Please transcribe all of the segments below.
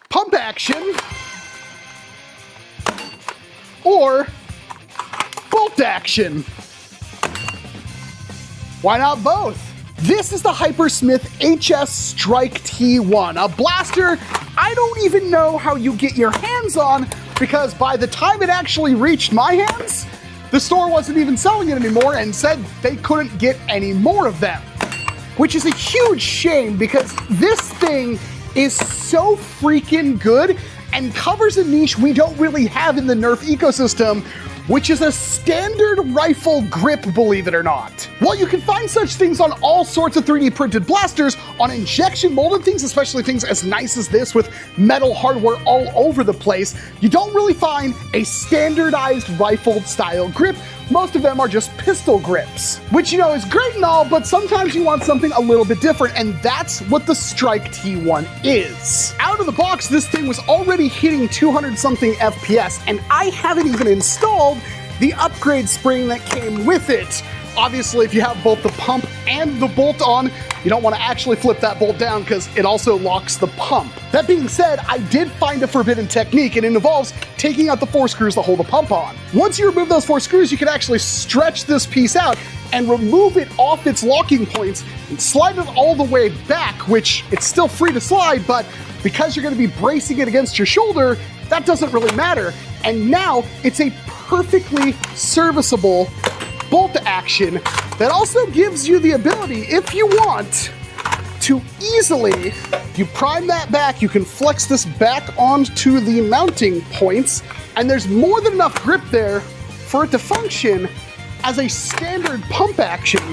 pump action or bolt action. Why not both? This is the Hypersmith HS Strike T1, a blaster I don't even know how you get your hands on, because by the time it actually reached my hands, the store wasn't even selling it anymore and said they couldn't get any more of them. Which is a huge shame, because this thing is so freaking good and covers a niche we don't really have in the Nerf ecosystem, which is a standard rifle grip, believe it or not. While you can find such things on all sorts of 3D printed blasters, on injection molded things, especially things as nice as this with metal hardware all over the place, you don't really find a standardized rifle style grip. Most of them are just pistol grips, which, you know, is great and all, but sometimes you want something a little bit different, and that's what the Strike T1 is. Out of the box, this thing was already hitting 200 something FPS, and I haven't even installed the upgrade spring that came with it. Obviously, if you have both the pump and the bolt on, you don't want to actually flip that bolt down because it also locks the pump. That being said, I did find a forbidden technique, and it involves taking out the 4 screws to hold the pump on. Once you remove those 4 screws, you can actually stretch this piece out and remove it off its locking points and slide it all the way back, which it's still free to slide, but because you're going to be bracing it against your shoulder, that doesn't really matter. And now it's a perfectly serviceable bolt action that also gives you the ability, if you want, to easily, if you prime that back, you can flex this back onto the mounting points, and there's more than enough grip there for it to function as a standard pump action.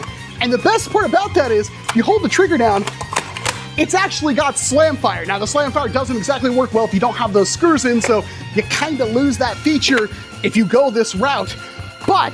And the best part about that is, if you hold the trigger down, it's actually got slam fire. Now, the slam fire doesn't exactly work well if you don't have those screws in, so you kind of lose that feature if you go this route. But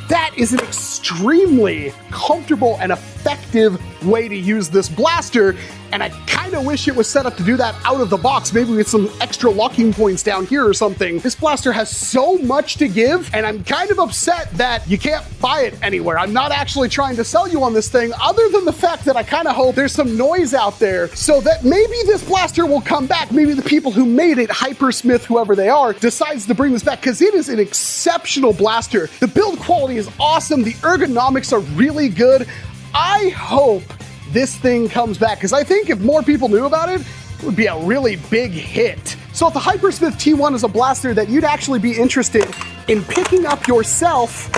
that is an extremely comfortable and effective way to use this blaster, and I kind of wish it was set up to do that out of the box, maybe with some extra locking points down here or something. This blaster has so much to give, and I'm kind of upset that you can't buy it anywhere. I'm not actually trying to sell you on this thing, other than the fact that I kind of hope there's some noise out there so that maybe this blaster will come back. Maybe the people who made it, Hypersmith, whoever they are, decides to bring this back, because it is an exceptional blaster. The build quality is awesome. The ergonomics are really good. I hope this thing comes back, because I think if more people knew about it, it would be a really big hit. So if the Hypersmith T1 is a blaster that you'd actually be interested in picking up yourself,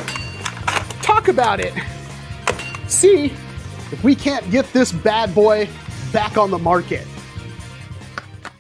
talk about it. See if we can't get this bad boy back on the market.